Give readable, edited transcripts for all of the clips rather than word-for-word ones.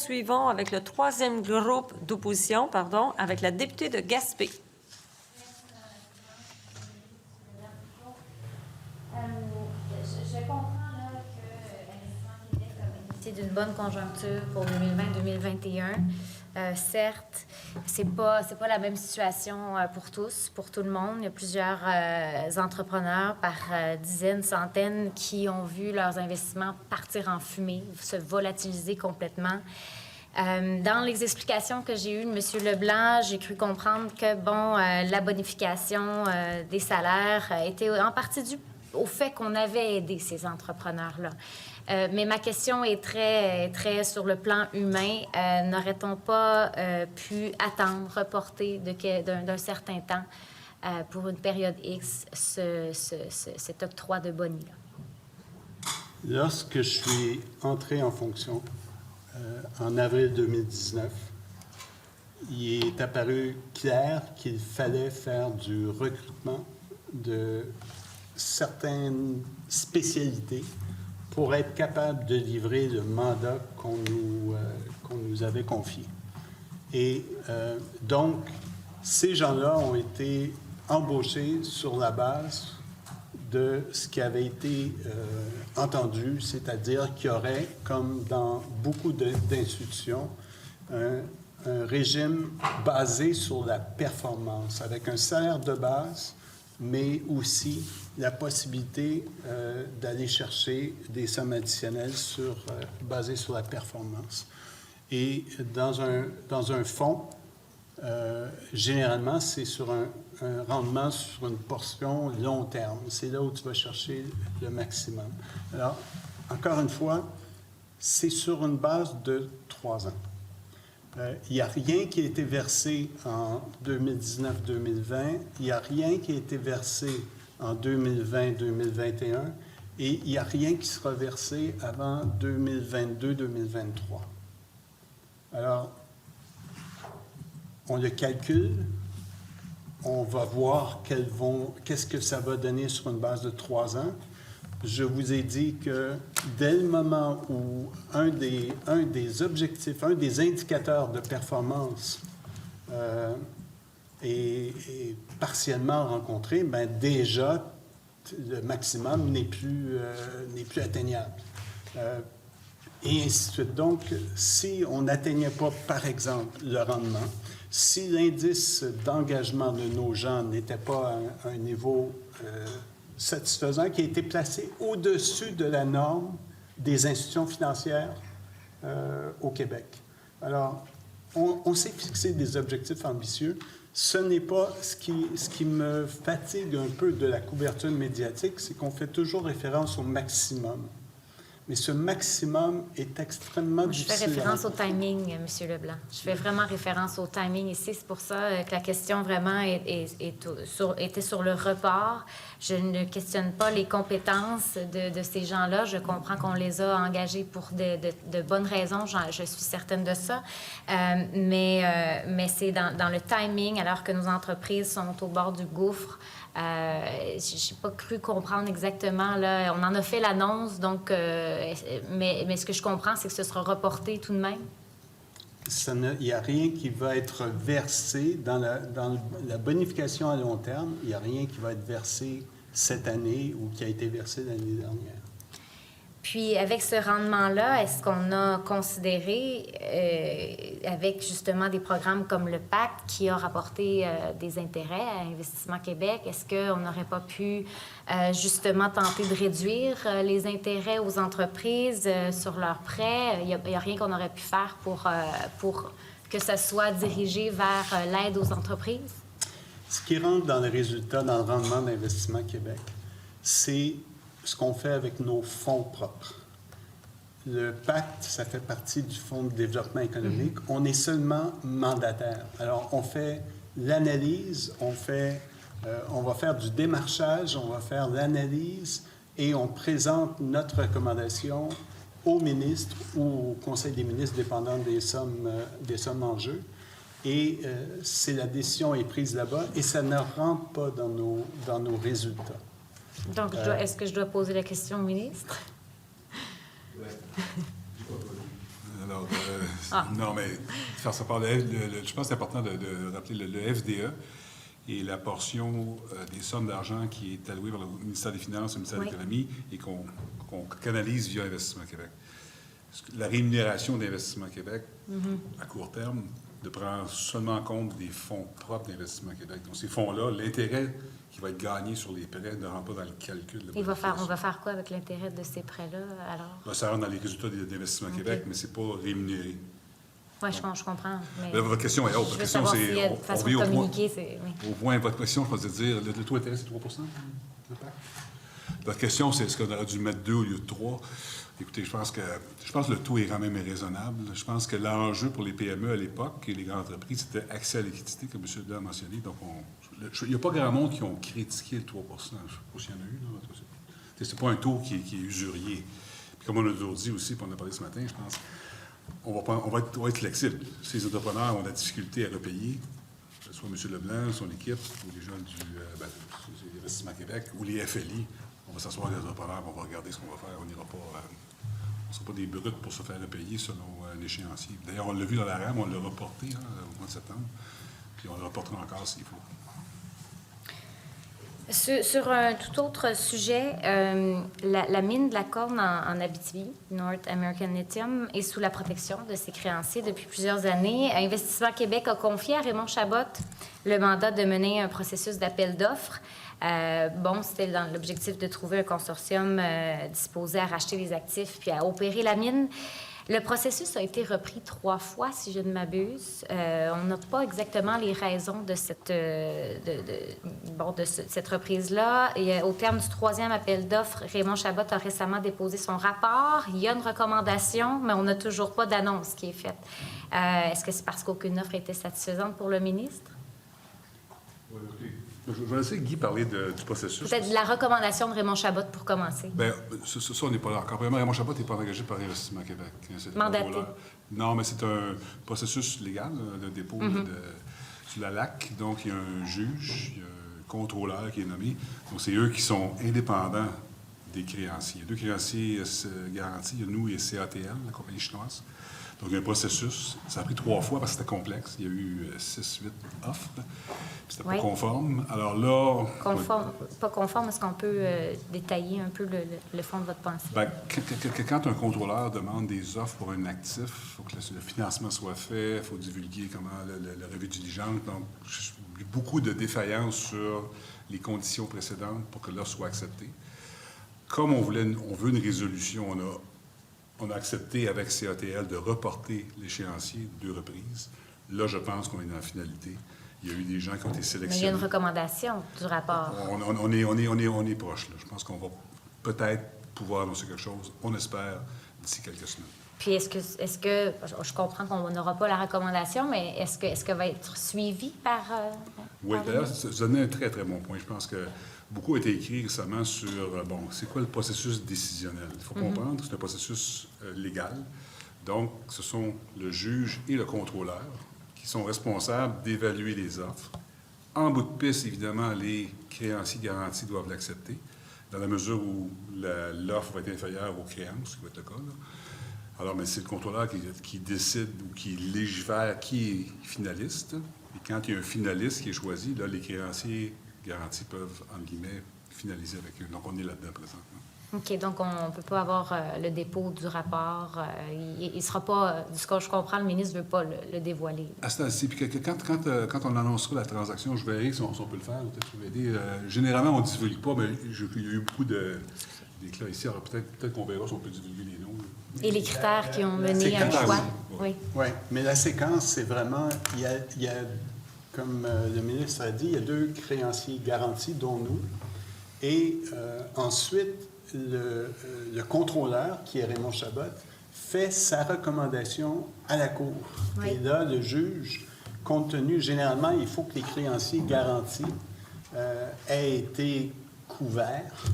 Suivons avec le troisième groupe d'opposition, avec la députée de Gaspé. Je comprends là, que l'Investissement Québec a bénéficié d'une bonne conjoncture pour 2020-2021. Certes, c'est pas la même situation pour tous, pour tout le monde. Il y a plusieurs entrepreneurs par dizaines, centaines qui ont vu leurs investissements partir en fumée, se volatiliser complètement. Dans les explications que j'ai eues de M. Leblanc, j'ai cru comprendre que, la bonification des salaires était en partie due au fait qu'on avait aidé ces entrepreneurs-là. Mais ma question est très sur le plan humain. N'aurait-on pas pu attendre, reporter d'un certain temps pour une période X cet octroi de boni-là? Lorsque je suis entré en fonction en avril 2019, il est apparu clair qu'il fallait faire du recrutement de certaines spécialités pour être capable de livrer le mandat qu'on nous avait confié. Et donc, ces gens-là ont été embauchés sur la base de ce qui avait été entendu, c'est-à-dire qu'il y aurait, comme dans beaucoup d'institutions, un régime basé sur la performance, avec un salaire de base, mais aussi la possibilité d'aller chercher des sommes additionnelles basées sur la performance. Et dans un fonds, généralement, c'est sur un rendement sur une portion long terme. C'est là où tu vas chercher le maximum. Alors, encore une fois, c'est sur une base de 3 ans. Il n'y a rien qui a été versé en 2019-2020, il n'y a rien qui a été versé en 2020-2021 et il n'y a rien qui sera versé avant 2022-2023. Alors, on le calcule, on va voir qu'est-ce que ça va donner sur une base de 3 ans. Je vous ai dit que dès le moment où un des objectifs, un des indicateurs de performance est partiellement rencontré, bien déjà, le maximum n'est plus atteignable. Et ainsi de suite. Donc, si on n'atteignait pas, par exemple, le rendement, si l'indice d'engagement de nos gens n'était pas à un niveau satisfaisant, qui a été placé au-dessus de la norme des institutions financières au Québec. Alors, on s'est fixé des objectifs ambitieux. Ce n'est pas ce qui me fatigue un peu de la couverture médiatique, c'est qu'on fait toujours référence au maximum. Mais ce maximum est extrêmement difficile. Je fais référence au timing, M. Leblanc. Je fais vraiment référence au timing ici. C'est pour ça que la question vraiment était sur le report. Je ne questionne pas les compétences de ces gens-là. Je comprends qu'on les a engagés pour de bonnes raisons. Je suis certaine de ça. Mais c'est dans le timing, alors que nos entreprises sont au bord du gouffre. Je n'ai pas cru comprendre exactement. Là. On en a fait l'annonce, donc, mais ce que je comprends, c'est que ce sera reporté tout de même. Il n'y a rien qui va être versé dans la bonification à long terme. Il n'y a rien qui va être versé cette année ou qui a été versé l'année dernière. Puis, avec ce rendement-là, est-ce qu'on a considéré, avec justement des programmes comme le Pacte, qui a rapporté des intérêts à Investissement Québec, est-ce qu'on n'aurait pas pu justement tenter de réduire les intérêts aux entreprises sur leurs prêts? Il n'y a rien qu'on aurait pu faire pour que ça soit dirigé vers l'aide aux entreprises? Ce qui rentre dans les résultats, dans le rendement d'Investissement Québec, c'est ce qu'on fait avec nos fonds propres. Le Pacte, ça fait partie du Fonds de développement économique. On est seulement mandataire. Alors, on fait l'analyse, on va faire du démarchage, on va faire l'analyse et on présente notre recommandation au ministre ou au Conseil des ministres, dépendant des sommes en jeu. Et la décision est prise là-bas et ça ne rentre pas dans nos résultats. Donc, est-ce que je dois poser la question au ministre? Oui. Alors, Ah. non, mais faire ça par je pense que c'est important de rappeler le FDE et la portion des sommes d'argent qui est allouée par le ministère des Finances, le ministère de Oui. l'Économie et qu'on canalise via Investissement Québec. La rémunération d'Investissement Québec, à court terme, ne prend seulement en compte des fonds propres d'Investissement Québec. Donc, ces fonds-là, l'intérêt qui va être gagné sur les prêts ne rentre pas dans le calcul de On va faire quoi avec l'intérêt de ces prêts-là, alors? Là, ça rentre dans les résultats d'Investissement Québec, mais ce n'est pas rémunéré. Oui, je comprends. Mais Là, votre question est autre. je Votre veux question, savoir s'il y a c'est... une façon revient de au point- communiquer. Oui. Au point, votre question, je pense dire, le taux d'intérêt, c'est 3 Votre question, c'est est-ce qu'on aurait dû mettre 2 au lieu de 3? Écoutez, je pense que le taux est quand même raisonnable. Je pense que l'enjeu pour les PME à l'époque et les grandes entreprises, c'était accès à la liquidité, comme M. Blanc a mentionné. Donc, il n'y a pas grand monde qui ont critiqué le 3 Je ne sais pas s'il y en a eu. Ce n'est pas un taux qui est usurier. Puis comme on a toujours dit aussi, puis on a parlé ce matin, je pense, on va être flexible. Si les entrepreneurs ont de la difficulté à repayer, que ce soit M. Leblanc, son équipe, ou les gens du Investissement Québec, ou les FLI, on va s'asseoir avec les entrepreneurs, on va regarder ce qu'on va faire. On n'ira pas... on ne sera pas des brutes pour se faire repayer selon un échéancier. D'ailleurs, on l'a vu dans la RAM, on l'a reporté au mois de septembre, puis on le reportera encore s'il faut. Sur un tout autre sujet, la mine de la Corne en Abitibi, North American Lithium, est sous la protection de ses créanciers depuis plusieurs années. Investissement Québec a confié à Raymond Chabot le mandat de mener un processus d'appel d'offres. C'était dans l'objectif de trouver un consortium disposé à racheter les actifs puis à opérer la mine. Le processus a été repris 3 fois, si je ne m'abuse. On n'a pas exactement les raisons de cette reprise-là. Et au terme du 3e appel d'offres, Raymond Chabot a récemment déposé son rapport. Il y a une recommandation, mais on n'a toujours pas d'annonce qui est faite. Est-ce que c'est parce qu'aucune offre était satisfaisante pour le ministre? Oui, écoutez, je vais laisser Guy parler du processus. Peut-être de la recommandation de Raymond Chabot pour commencer. Bien, ça, on n'est pas là encore. Premièrement, Raymond Chabot n'est pas engagé par Investissement Québec. C'est Mandaté. Non, mais c'est un processus légal de dépôt sur la LAC. Donc, il y a un juge, il y a un contrôleur qui est nommé. Donc, c'est eux qui sont indépendants des créanciers. Il y a 2 créanciers garantis. Il y a nous et CATL, la compagnie chinoise. Donc, il y a un processus. Ça a pris 3 fois parce que c'était complexe. Il y a eu 6-8 offres. C'était pas conforme. Alors là... Pas conforme, est-ce qu'on peut détailler un peu le fond de votre pensée? Bien, quand un contrôleur demande des offres pour un actif, il faut que le financement soit fait, il faut divulguer comment le revue diligente. Donc, beaucoup de défaillances sur les conditions précédentes pour que l'offre soit acceptée. Comme on veut une résolution, on a accepté avec CATL de reporter l'échéancier 2 reprises. Là, je pense qu'on est dans la finalité. Il y a eu des gens qui ont été sélectionnés. Mais il y a une recommandation du rapport. On est proche, là. Je pense qu'on va peut-être pouvoir annoncer quelque chose, on espère, d'ici quelques semaines. Puis est-ce que je comprends qu'on n'aura pas la recommandation, mais est-ce que va être suivi par... Oui, d'ailleurs, ça donnait un très, très bon point. Je pense que beaucoup a été écrit récemment sur, c'est quoi le processus décisionnel? Il faut comprendre que c'est un processus légal. Donc, ce sont le juge et le contrôleur qui sont responsables d'évaluer les offres. En bout de piste, évidemment, les créanciers garantis doivent l'accepter, dans la mesure où l'offre va être inférieure aux créances, ce qui va être le cas, là. Alors, mais c'est le contrôleur qui décide ou qui légifère qui est finaliste. Et quand il y a un finaliste qui est choisi, là, les créanciers garantis peuvent, entre guillemets, finaliser avec eux. Donc, on est là-dedans présentement. OK, donc on ne peut pas avoir le dépôt du rapport. Il ne sera pas, de ce que je comprends, le ministre ne veut pas le dévoiler. À ce stade-ci, puis quand on annoncera la transaction, je verrai si on peut le faire, peut-être m'aider. Généralement, on ne divulgue pas, mais il y a eu beaucoup d'éclats ici. Alors peut-être qu'on verra si on peut divulguer les noms. Et les critères qui ont mené à un choix. Oui. Oui, mais la séquence, c'est vraiment, il y a, comme le ministre a dit, il y a 2 créanciers garantis, dont nous. Et ensuite, le contrôleur, qui est Raymond Chabot, fait sa recommandation à la Cour. Oui. Et là, le juge, compte tenu, généralement, il faut que les créanciers garantis aient été couverts,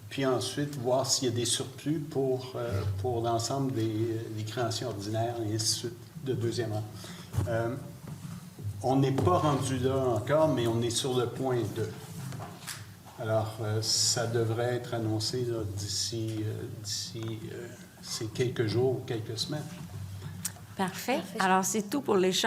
puis ensuite voir s'il y a des surplus pour l'ensemble des créanciers ordinaires, et ainsi de suite, de 2e rang. On n'est pas rendu là encore, mais on est sur le point de. Alors, ça devrait être annoncé là, d'ici ces quelques jours ou quelques semaines. Parfait. Alors, c'est tout pour l'échange.